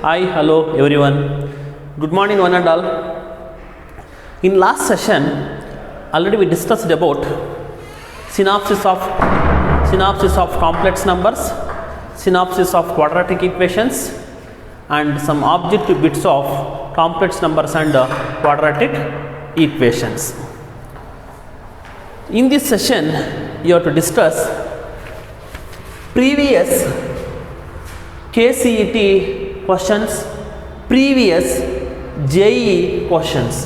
Hi, hello everyone. Good morning, one and all. In last session, already we discussed about synopsis of complex numbers, synopsis of quadratic equations, and some objective bits of complex numbers and quadratic equations. In this session, you have to discuss previous KCET questions, previous JEE questions.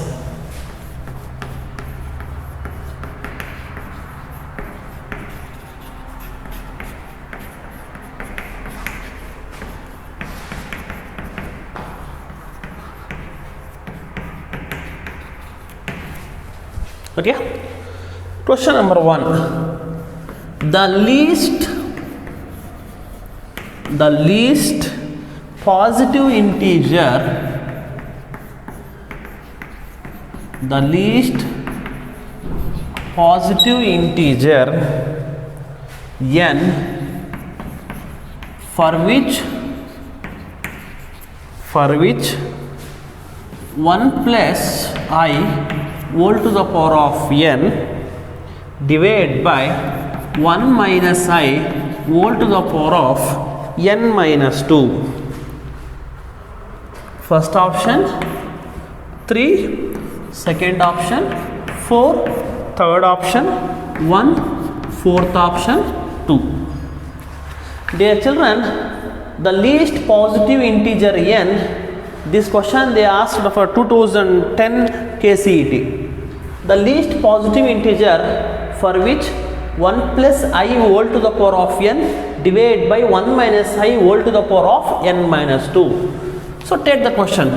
Okay, question number 1. The least positive integer, n for which 1 plus I whole to the power of n divided by 1 minus I whole to the power of n minus 2. First option 3, second option 4, third option 1, fourth option 2. Dear children, the least positive integer n, this question they asked for 2010 KCET. The least positive integer for which 1 plus I whole to the power of n divided by 1 minus I whole to the power of n minus 2. So take the question,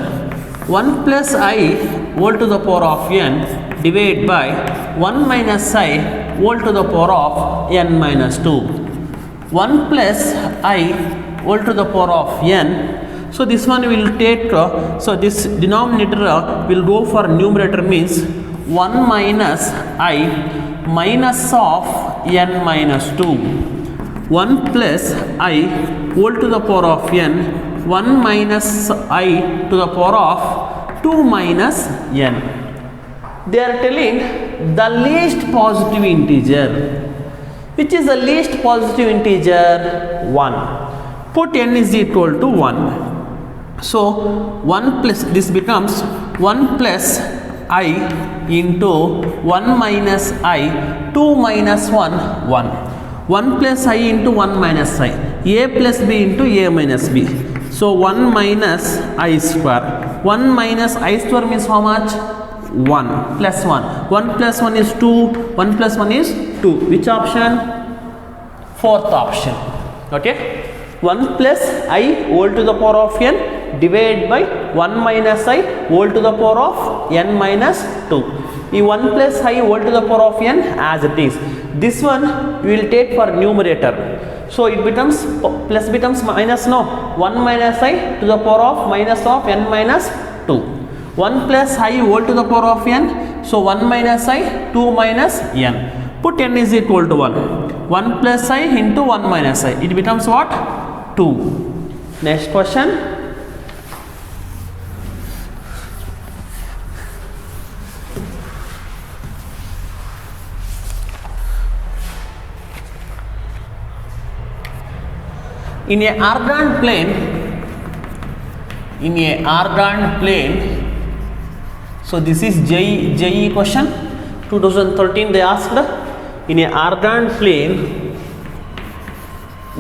1 plus I whole to the power of n divided by 1 minus I whole to the power of n minus 2. 1 plus I whole to the power of n. So this one will take, so this denominator will go for numerator, means 1 minus I minus of n minus 2. 1 plus I whole to the power of n, 1 minus I to the power of 2 minus n. They are telling the least positive integer. Which is the least positive integer? 1. Put n is equal to 1. So 1 plus, this becomes 1 plus I into 1 minus I, 2 minus 1, 1. 1 plus I into 1 minus I, a plus b into a minus b. So 1 minus I square. 1 minus I square means how much? 1 plus 1. 1 plus 1 is 2, 1 plus 1 is 2. Which option? Fourth option. Okay. 1 plus I whole to the power of n divided by 1 minus I whole to the power of n minus 2. The 1 plus I whole to the power of n as it is. This one we will take for numerator. So it becomes, plus becomes minus, no. 1 minus I to the power of minus of n minus 2. 1 plus I whole to the power of n. So 1 minus I, 2 minus n. Put n is equal to 1. 1 plus I into 1 minus I. It becomes what? 2. Next question. In a ordered plane, so this is JEE question 2013 they asked. In a ordered plane,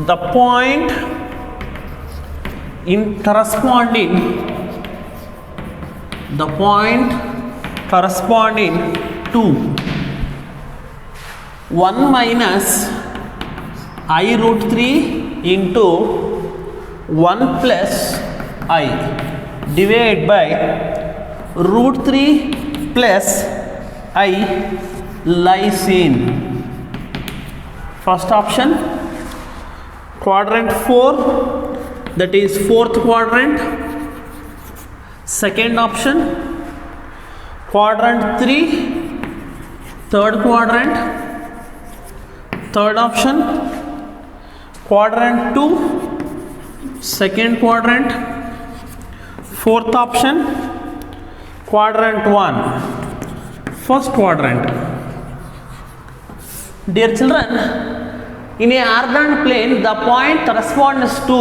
the point corresponding to 1 minus I root 3 into 1 plus I divided by root 3 plus I lies in. First option, quadrant 4, that is fourth quadrant. Second option, quadrant 3, third quadrant. Third option, quadrant 2, second quadrant. Fourth option, quadrant 1, first quadrant. Dear children, in a orthogonal plane, the point corresponds to,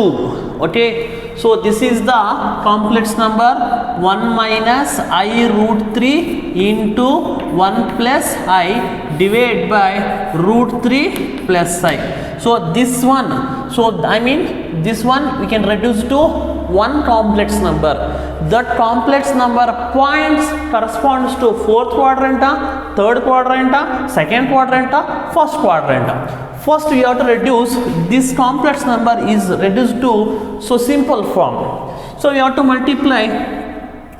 okay, so this is the complex number 1 minus I root 3 into 1 plus I divided by root 3 plus I. So this one, so I mean this one we can reduce to one complex number. That complex number points corresponds to fourth quadrant, third quadrant, second quadrant, first quadrant. First we have to reduce this complex number is reduced to so simple form. So we have to multiply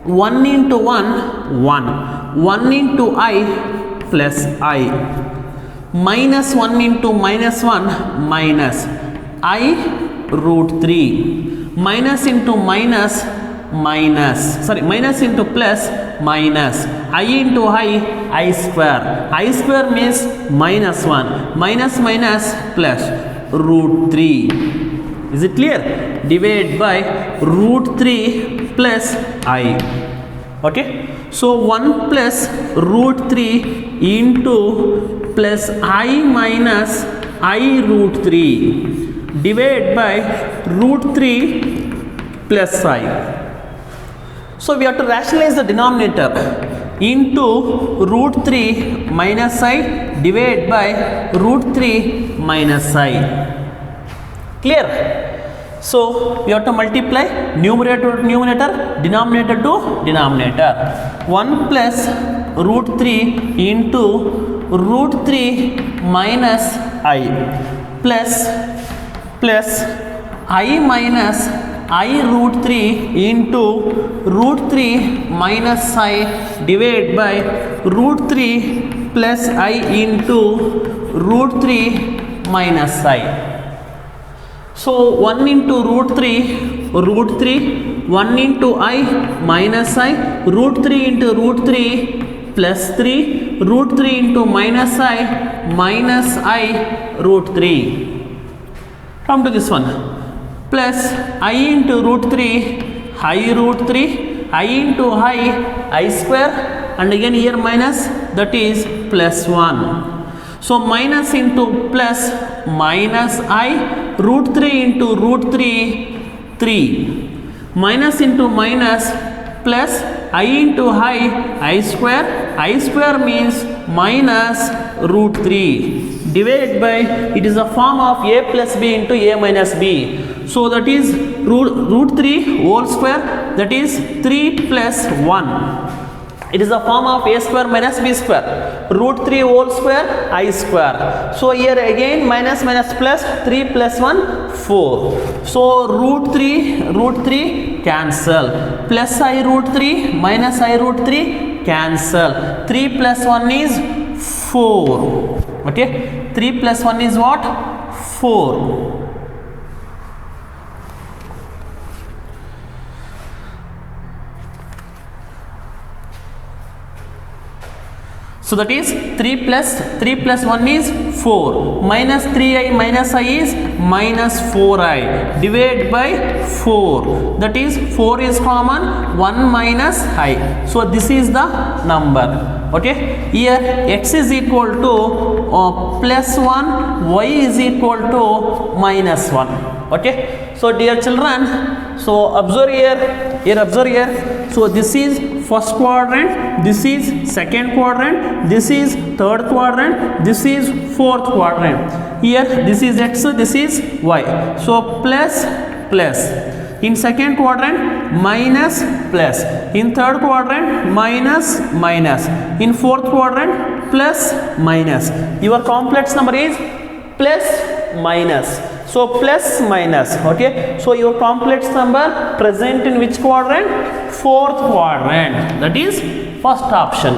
1 into 1, 1 into I plus I, minus 1 into minus 1 minus I root 3, minus into minus minus, sorry, minus into plus minus, I into I square means minus 1, minus minus plus root 3. Is it clear? Divided by root 3 plus I. Okay, so 1 plus root 3 into plus I minus I root 3 divided by root 3 plus I. So we have to rationalize the denominator into root 3 minus I divided by root 3 minus I. Clear? So we have to multiply numerator to numerator, denominator to denominator. 1 plus root 3 into root 3 minus I plus I minus I root 3 into root 3 minus I divided by root 3 plus I into root 3 minus I. So 1 into root 3, 1 into I minus I, root 3 into root 3 plus 3, root 3 into minus I root 3. Come to this one. Plus I into root 3, I root 3, I into I square, and again here minus, that is plus 1. So minus into plus minus I, root 3 into root 3, 3. Minus into minus plus I into I square means minus root 3. Divided by, it is a form of a plus b into a minus b. So that is root 3 whole square, that is 3 plus 1. It is a form of a square minus b square. Root 3 whole square, I square. So here again minus plus 3 plus 1, 4. So root 3 cancel. Plus I root 3 minus I root 3 cancel. 3 plus 1 is 4. Okay, 3 plus 1 is what? 4. So that is 3 plus 1 is 4. Minus 3i minus I is minus 4i. Divided by 4. That is 4 is common. 1 minus I. So this is the number. Okay. Here x is equal to plus 1. Y is equal to minus 1. Okay. So dear children, so observe here. So this is first quadrant, this is second quadrant, this is third quadrant, this is fourth quadrant. Here this is x, this is y. So plus. In second quadrant minus plus. In third quadrant minus. In fourth quadrant plus minus. Your complex number is plus minus. So plus minus. Okay. So your complex number present in which quadrant? Fourth quadrant. That is first option.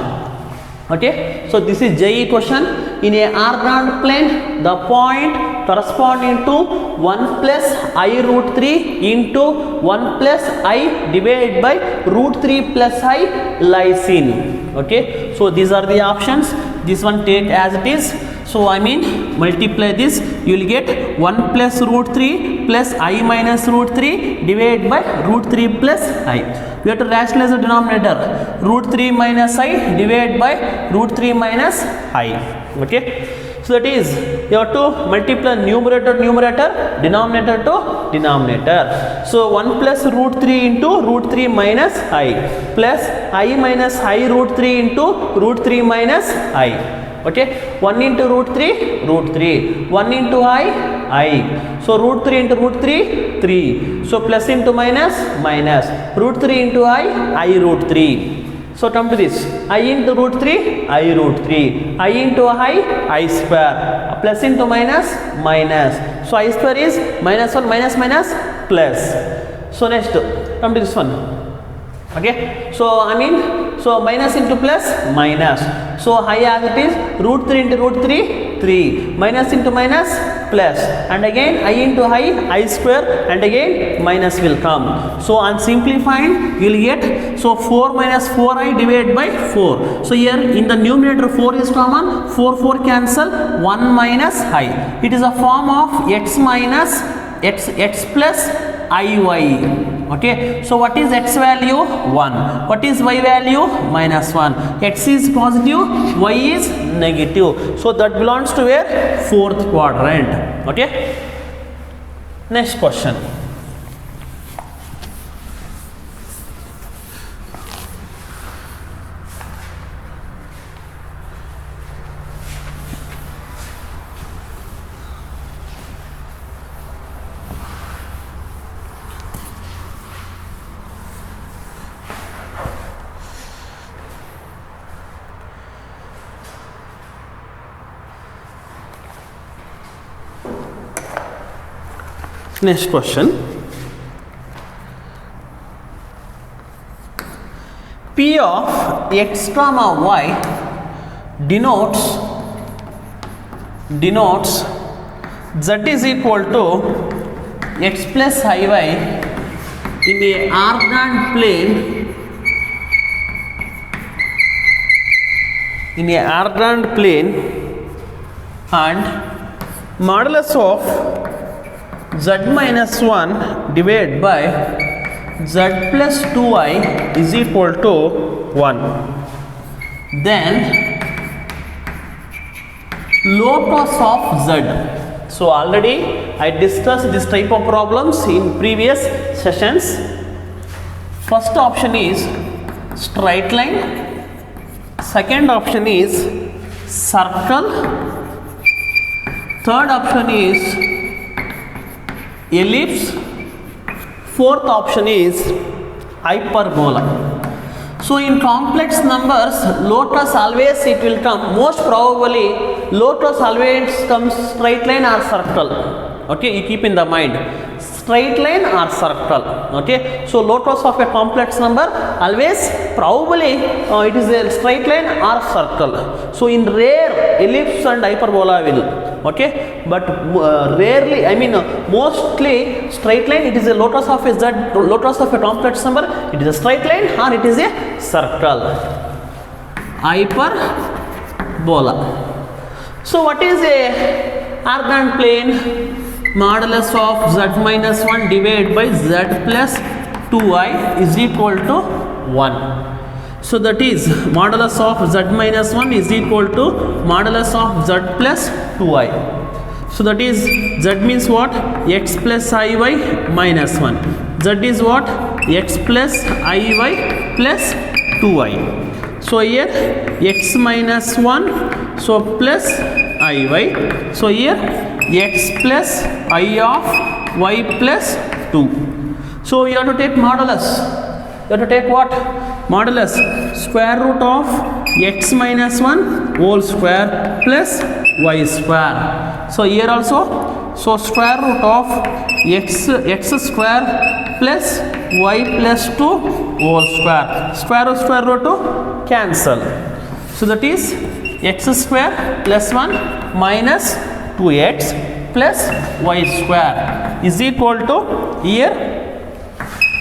Okay. So this is JEE question. In a orthogonal plane, the point corresponding to 1 plus I root 3 into 1 plus I divided by root 3 plus I lies in. Okay. So these are the options. This one take as it is. So I mean multiply this, you will get 1 plus root 3 plus I minus root 3 divided by root 3 plus I. We have to rationalize the denominator. Root 3 minus I divided by root 3 minus I. Okay. So that is, you have to multiply numerator, denominator to denominator. So 1 plus root 3 into root 3 minus I plus I minus I root 3 into root 3 minus I. Okay, 1 into root 3, 1 into I. So root 3 into root 3, 3. So plus into minus, root 3 into I root 3. So come to this, I into root 3, I root 3. I into I square. Plus into minus. So I square is minus 1, minus, plus. So next, come to this one. Okay, so I mean, so minus into plus, minus. So I as it is, root 3 into root 3, 3. Minus into minus, plus. And again, I into I square, and again minus will come. So on simplifying, you will get, so 4 minus 4I divided by 4. So here in the numerator 4 is common, 4 cancel, 1 minus I. It is a form of x minus x plus IY. Okay, so what is x value? 1. What is y value? Minus 1. X is positive, y is negative. So that belongs to where? Fourth quadrant. Okay. Next question. Next question. P of x comma y denotes z is equal to x plus iy in a orthogonal plane, and modulus of z minus 1 divided by z plus 2i is equal to 1. Then locus of z. So already I discussed this type of problems in previous sessions. First option is straight line, second option is circle, third option is ellipse, fourth option is hyperbola. So in complex numbers, locus always it will come, most probably locus always comes straight line or circle. Okay, you keep in the mind, straight line or circle. Okay, so locus of a complex number always probably it is a straight line or circle. So in rare, ellipse and hyperbola will. Okay, but rarely, I mean mostly straight line, it is a locus of a z, locus of a complex number, it is a straight line or it is a circle. Hyperbola. So what is a orthogonal plane? Modulus of z minus 1 divided by z plus 2i is equal to 1. So that is modulus of z minus 1 is equal to modulus of z plus 2i. So that is, z means what? X plus iy minus 1. Z is what? X plus iy plus 2i. So here x minus 1, so plus iy. So here x plus I of y plus 2. So you have to take modulus. You have to take what? Modulus square root of x minus 1 whole square plus y square. So here also, so square root of x square plus y plus 2 whole square. Square root to cancel. So that is x square plus 1 minus 2x plus y square is equal to here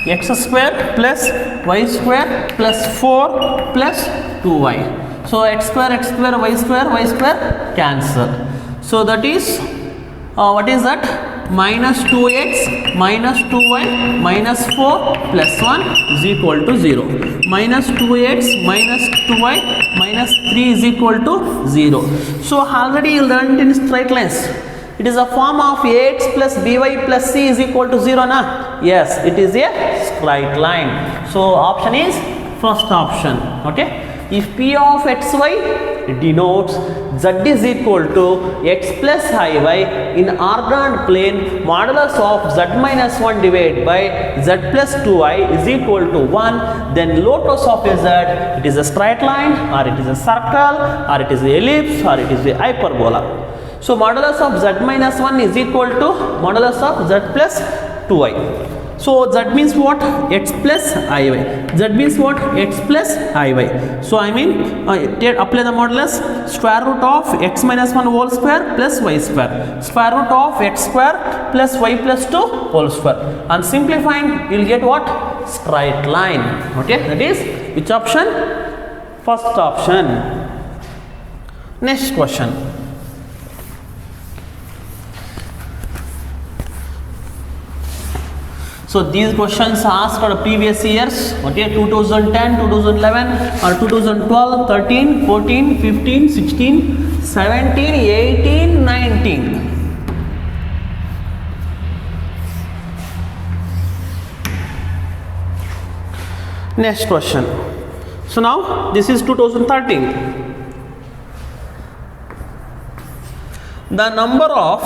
x square plus y square plus 4 plus 2y. So x square, y square cancel. So that is what is that? Minus 2x minus 2y minus 4 plus 1 is equal to 0. Minus 2x minus 2y minus 3 is equal to 0. So already you learned in straight lines. It is a form of ax plus by plus c is equal to 0 na? Yes, it is a straight line. So option is first option. Okay. If p of xy denotes z is equal to x plus iy in ordered plane, modulus of z minus 1 divided by z plus 2i is equal to 1, then lotus of a z, it is a straight line or it is a circle or it is a ellipse or it is a hyperbola. So modulus of z minus 1 is equal to modulus of z plus 2i. So z means what? X plus iy. Z means what? X plus iy. So I mean apply the modulus square root of x minus 1 whole square plus y square. Square root of x square plus y plus 2 whole square. And simplifying you will get what? Straight line. Okay. That is which option? First option. Next question. So these questions asked for previous years, okay, 2010, 2011 or 2012, 13, 14, 15, 16, 17, 18, 19. Next question. So now this is 2013. The number of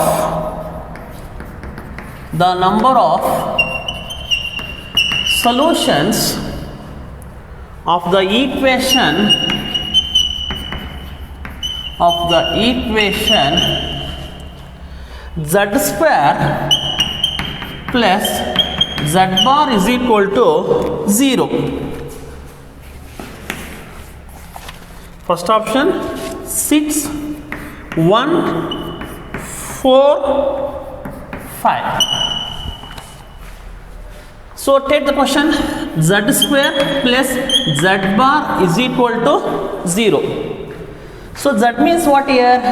solutions of the equation z square plus z bar is equal to 0. First option 6, 1, 4, 5. So take the question, z square plus z bar is equal to 0. So z means what here?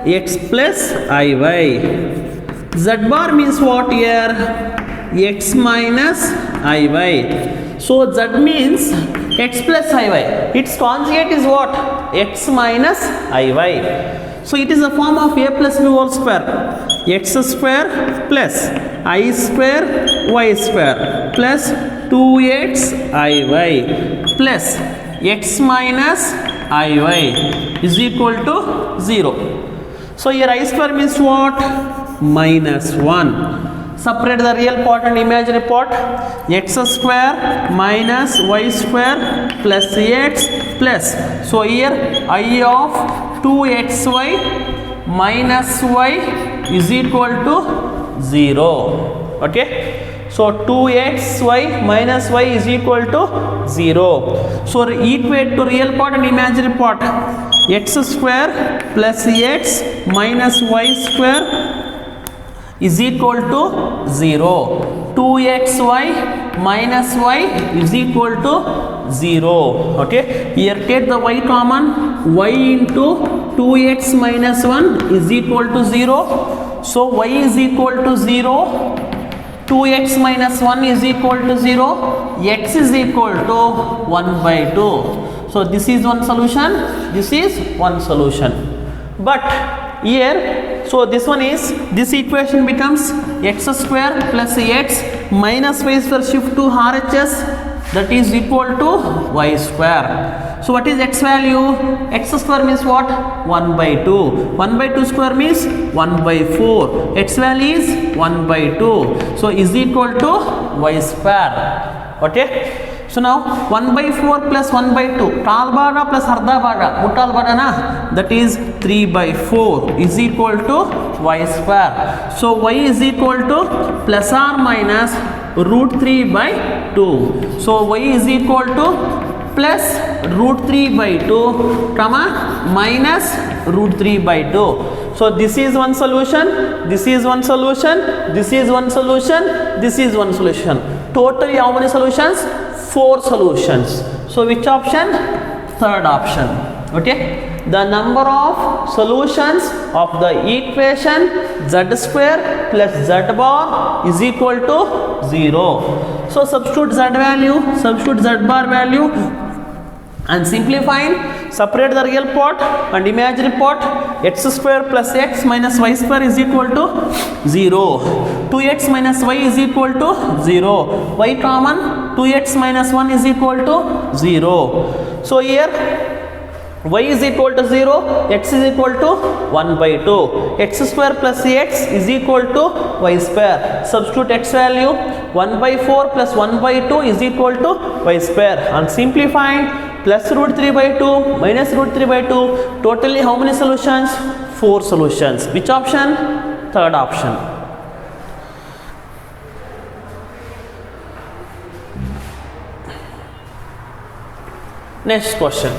X plus iy. Z bar means what here? X minus iy. So z means x plus iy. Its conjugate is what? X minus iy. So it is a form of a plus b whole square. X square plus I square y square plus 2x iy plus x minus iy is equal to 0. So here I square means what? Minus 1. Separate the real part and imaginary part. X square minus y square plus x plus. So here I of 2xy minus y is equal to 0. Okay. So 2xy minus y is equal to 0. So equate to real part and imaginary part. X square plus x minus y square is equal to 0. 2xy minus y is equal to 0. Okay. Here take the y common. Y into 2x minus 1 is equal to 0. So y is equal to 0. 2x minus 1 is equal to 0. X is equal to 1 by 2. So this is one solution. This is one solution. But here, so this one is, this equation becomes x square plus x minus y square shift to RHS, that is equal to y square. So what is x value? X square means what? 1 by 2. 1 by 2 square means 1 by 4. X value is 1 by 2. So is equal to y square. Okay. So now 1 by 4 plus 1 by 2. Tal bada plus ardha bada. Muttal bada na? That is 3 by 4 is equal to y square. So y is equal to plus or minus root 3 by 2. So y is equal to plus root 3 by 2 comma minus root 3 by 2. So this is one solution, this is one solution, this is one solution, this is one solution. Totally how many solutions? 4 solutions. So which option? Third option. Okay, the number of solutions of the equation z square plus z bar is equal to 0. So substitute z value, substitute z bar value, and simplifying, separate the real part and imaginary part. X square plus x minus y square is equal to 0. 2x minus y is equal to 0. Y common, 2x minus 1 is equal to 0. So here y is equal to 0, x is equal to 1 by 2. X square plus x is equal to y square. Substitute x value, 1 by 4 plus 1 by 2 is equal to y square. And simplifying, plus root 3 by 2 minus root 3 by 2. Totally how many solutions? 4 solutions. Which option? Third option. Next question.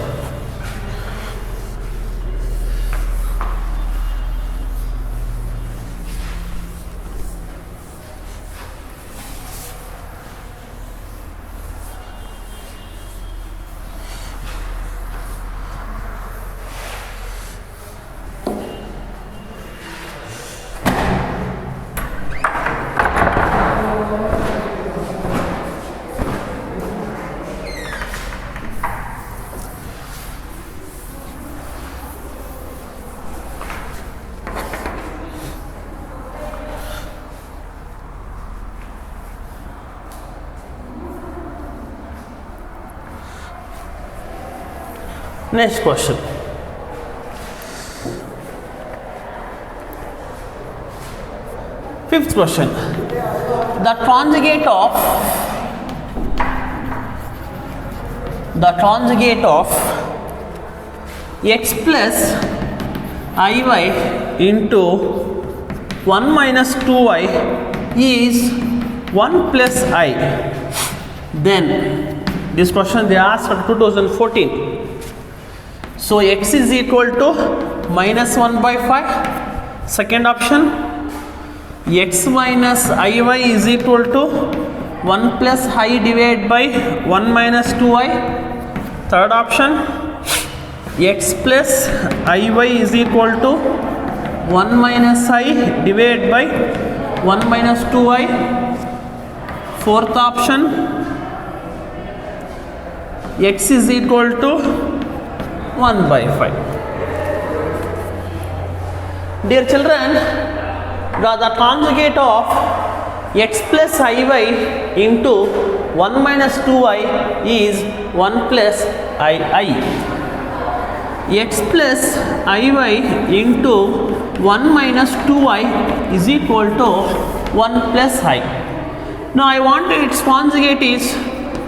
Next question. Fifth question. The conjugate of x plus iy into 1 minus 2y is 1 plus I. Then this question they asked for 2014. So x is equal to minus 1 by 5. Second option, x minus iy is equal to 1 plus I divided by 1 minus 2i. Third option, x plus iy is equal to 1 minus I divided by 1 minus 2i. Fourth option, x is equal to 1 by 5. Dear children, the conjugate of x plus iy into 1 minus 2i is 1 plus ii. X plus iy into 1 minus 2i is equal to 1 plus I. Now I want its conjugate is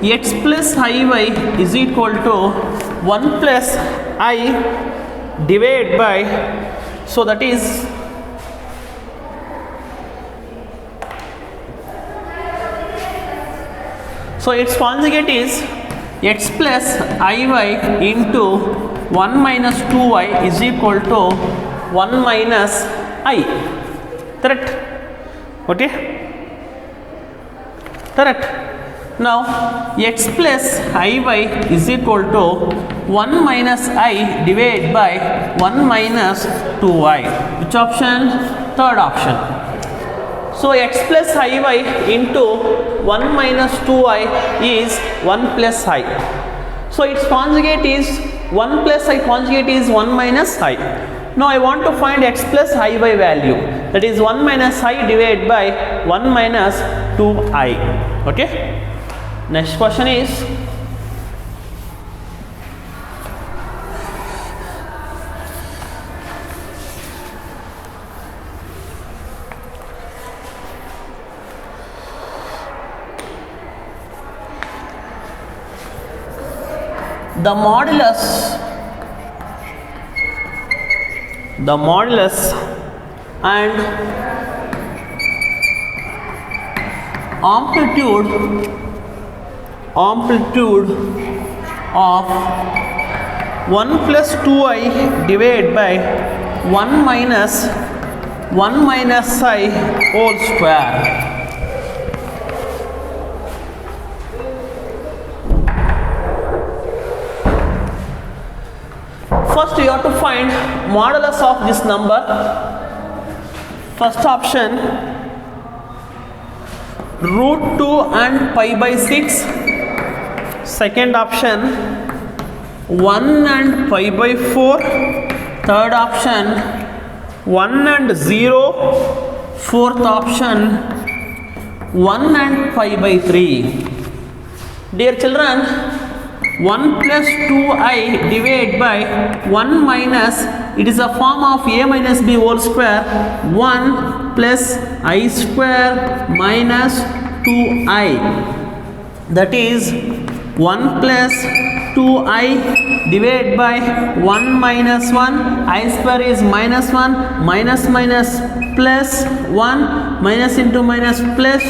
x plus iy is equal to 1 plus I divided by, so that is so its conjugate is x plus iy into 1 minus 2y is equal to 1 minus I. Correct? Okay? Correct? Now x plus iy is equal to 1 minus I divided by 1 minus 2y. Which option? Third option. So x plus iy into 1 minus 2i is 1 plus I. So its conjugate is 1 plus I conjugate is 1 minus I. Now I want to find x plus iy value, that is 1 minus I divided by 1 minus 2i. Okay? Next question is the modulus and amplitude of 1 plus 2i divided by 1 minus I whole square. first you have to find modulus of this number. First option root 2 and pi by 6. Second option 1 and pi by 4. Third option 1 and 0. Fourth option 1 and pi by 3. Dear children, 1 plus 2i divided by 1 minus, it is a form of a minus b whole square, 1 plus I square minus 2i, that is 1 plus 2i divided by 1 minus 1, I square is minus 1, minus minus plus 1, minus into minus plus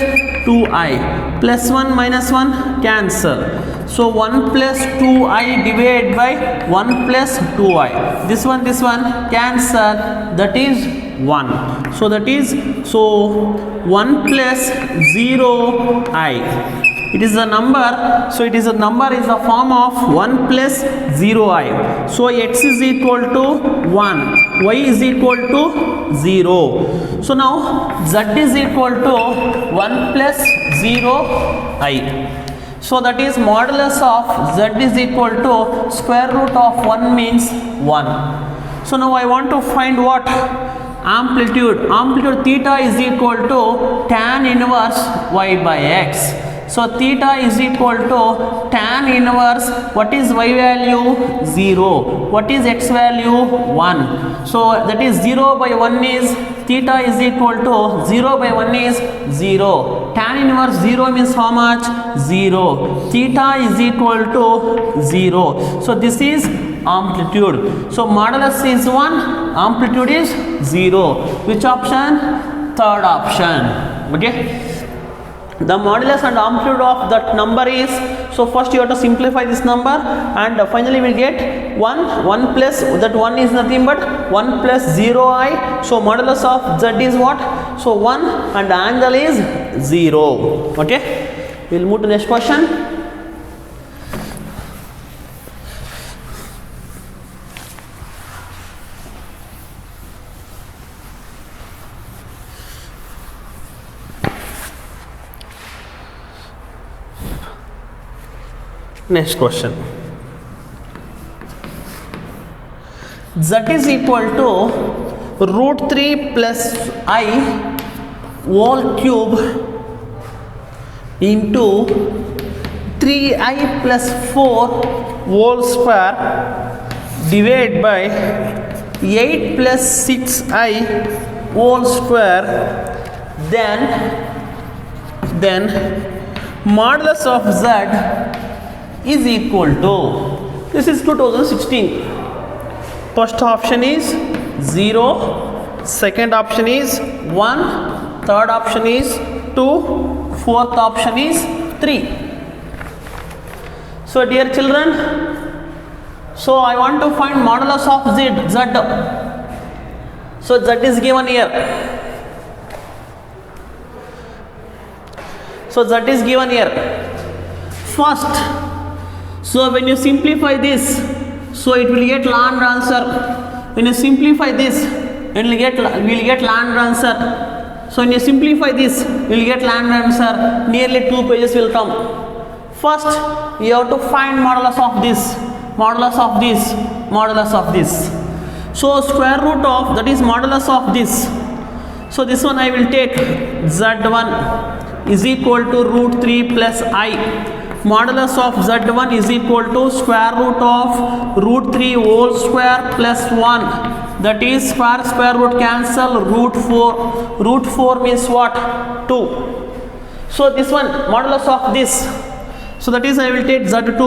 2i, plus 1 minus 1 cancel. So 1 plus 2i divided by 1 plus 2i. This one cancel, that is 1. So that is, so 1 plus 0i. It is a number, so it is a number is a form of 1 plus 0i. So x is equal to 1, y is equal to 0. So now z is equal to 1 plus 0i. So that is modulus of z is equal to square root of 1 means 1. So now I want to find what? Amplitude. Amplitude theta is equal to tan inverse y by x. So theta is equal to tan inverse, what is y value? 0. What is x value? 1. So that is 0 by 1 is, theta is equal to 0 by 1 is 0. Tan inverse 0 means how much? 0. Theta is equal to 0. So this is amplitude. So modulus is 1, amplitude is 0. Which option? Third option. Okay. The modulus and amplitude of that number is, so first you have to simplify this number, and finally we will get 1 plus, that 1 is nothing but 1 plus 0i. So modulus of z is what? So 1 and the angle is 0. Okay, we will move to next question. Next question. Z is equal to root 3 plus I whole cube into 3i plus 4 whole square divided by 8 plus 6i whole square, then modulus of z is equal to, this is 2016. First option is 0, second option is 1, third option is 2, fourth option is 3. So dear children, so I want to find modulus of z. So z is given here. So z is given here. First, so when you simplify this, so it will get lambda answer. When you simplify this, it will get lambda answer. So when you simplify this, you will get lambda answer. Nearly 2 pages will come. First, you have to find modulus of this, modulus of this, modulus of this. So square root of, that is modulus of this. So this one I will take, z1 is equal to root 3 plus I. Modulus of z1 is equal to square root of root 3 whole square plus 1, that is square root cancel, root 4. Root 4 means what? 2. So this one modulus of this, so that is I will take z2.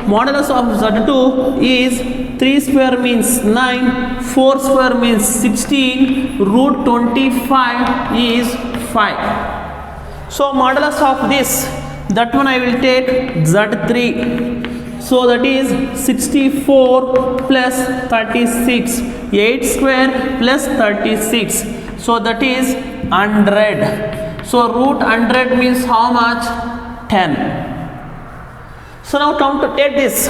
Modulus of z2 is 3 square means 9, 4 square means 16, root 25 is 5. So modulus of this, that one I will take z3. So that is 64 plus 36, 8 square plus 36. So that is 100. So root 100 means how much? 10. So now come to take this.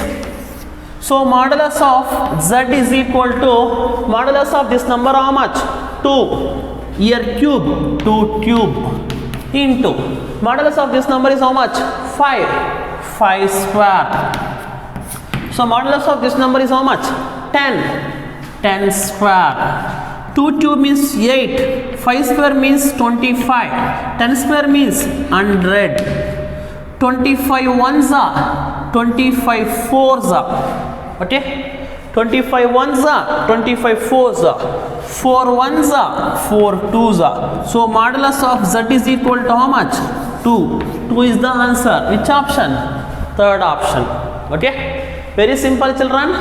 So modulus of z is equal to modulus of this number how much? 2. Here cube, 2 cube into modulus of this number is how much? 5. 5 square. So modulus of this number is how much? 10. 10 square. 2 cube means 8. 5 square means 25. 10 square means 100. 25 ones are 25 fours are. Okay, 25 ones are 25 fours are, 4 ones are 4 twos are. So modulus of z is equal to how much? 2. 2 is the answer. Which option? Third option. Okay, very simple children.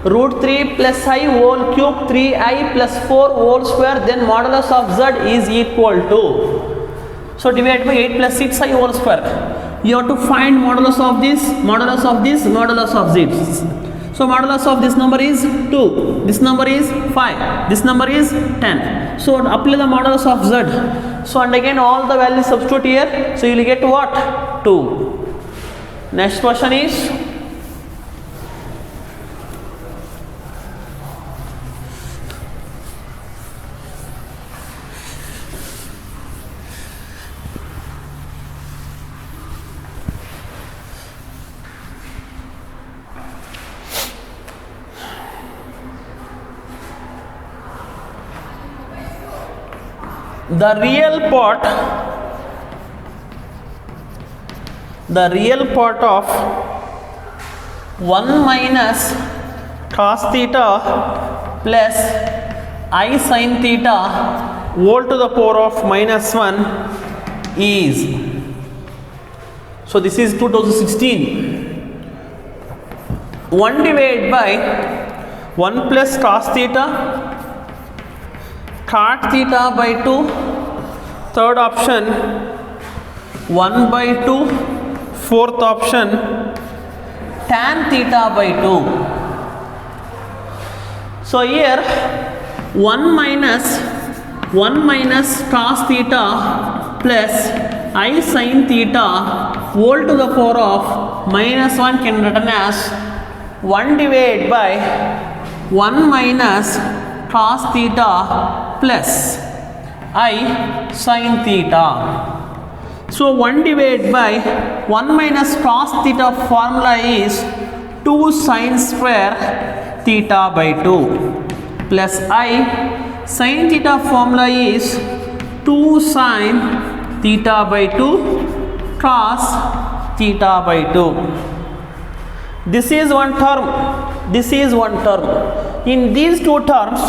Root 3 plus I whole cube 3I plus 4 whole square, then modulus of z is equal to, so divide by 8 plus 6I whole square. You have to find modulus of this, modulus of this, modulus of this. So modulus of this number is 2, this number is 5, this number is 10. So apply the modulus of z. So and again all the values substitute here. So you will get what? 2. Next question is, the real part of 1 minus cos theta plus I sin theta whole to the power of minus 1 is, so this is 2016, 1 divided by 1 plus cos theta cot theta by 2, third option 1 by 2, fourth option tan theta by 2. So here 1 minus cos theta plus I sin theta whole to the power of minus 1 can written as 1 divided by 1 minus cos theta plus I sin theta. So 1 divided by 1 minus cos theta formula is 2 sin square theta by 2 plus I sin theta formula is 2 sin theta by 2 cos theta by 2. This is one term, this is one term. In these two terms,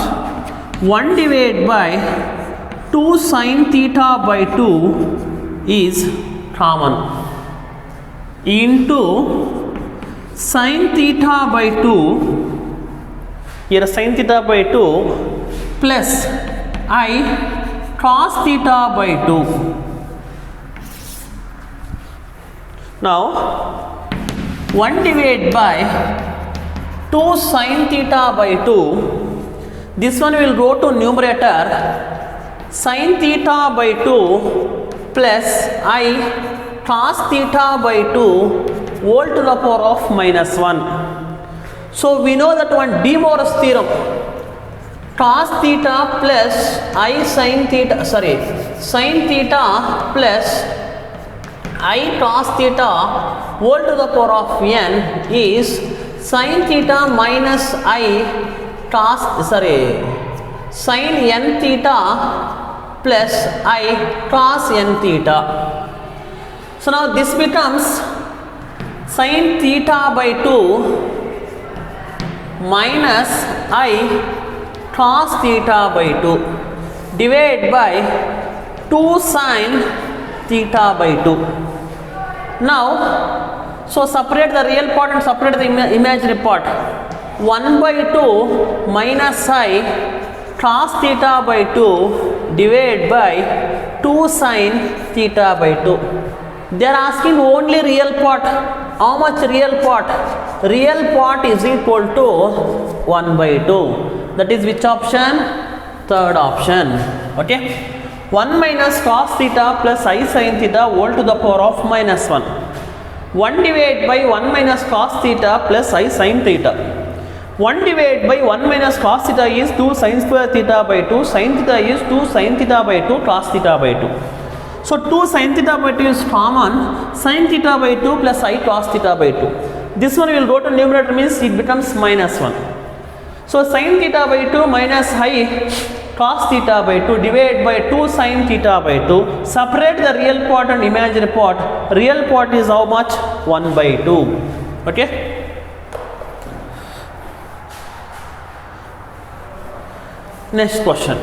1 divided by 2 sin theta by 2 is common into sin theta by 2, here sin theta by 2 plus I cos theta by 2. Now 1 divided by 2 sin theta by 2, this one will go to numerator, sin theta by 2 plus I cos theta by 2 whole to the power of minus 1. So we know that one De Morris theorem, cos theta plus I sin theta, sin theta plus I cos theta whole to the power of n is sin theta minus I cos, sin n theta plus I cos n theta. So now this becomes sin theta by 2 minus I cos theta by 2 divided by 2 sin theta by 2. Now, so separate the real part and separate the imaginary part. 1 by 2 minus I cos theta by 2 divided by 2 sin theta by 2. They are asking only real part. How much real part? Real part is equal to 1 by 2. That is which option? Third option. Okay. 1 minus cos theta plus I sin theta whole to the power of minus 1. 1 divided by 1 minus cos theta plus I sin theta. 1 divided by 1 minus cos theta is 2 sin square theta by 2. Sin theta is 2 sin theta by 2 cos theta by 2. So 2 sin theta by 2 is common. Sin theta by 2 plus I cos theta by 2. This one will go to numerator, means it becomes minus 1. So sin theta by 2 minus I cos theta by 2 divided by 2 sin theta by 2. Separate the real part and imaginary part. Real part is how much? 1 by 2. Okay. Next question.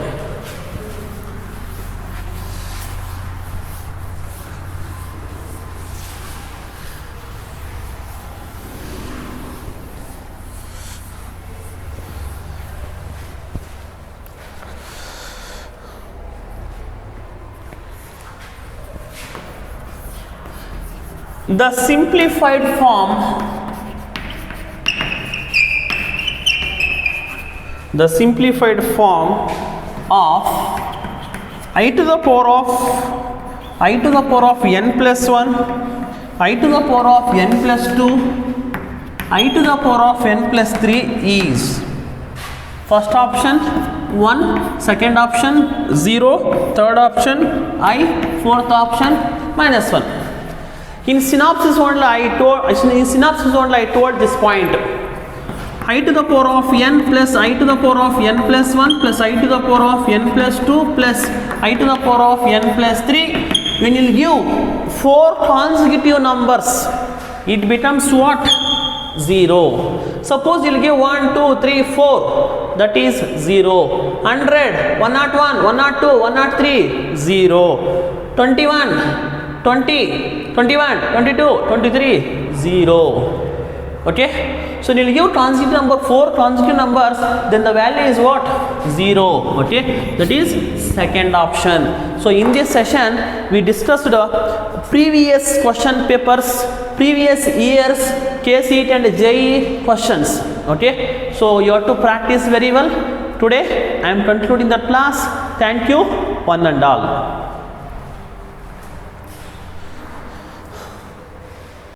The simplified form of I to the power of n plus 1, I to the power of n plus 2, I to the power of n plus 3 is first option 1, second option 0, third option I, fourth option minus 1. In synopsis only I told this point. I to the power of n plus I to the power of n plus 1 plus I to the power of n plus 2 plus I to the power of n plus 3. When you give 4 consecutive numbers, it becomes what? 0. Suppose you will give 1, 2, 3, 4, that is 0. 100, 101, 102, 103, 0. 21, 20, 21, 22, 23, 0. Okay. So you will give consecutive number 4 consecutive numbers, then the value is what? 0. Okay. That is second option. So in this session we discussed the previous question papers, previous years KCET and JEE questions. Okay. So you have to practice very well. Today I am concluding the class. Thank you one and all.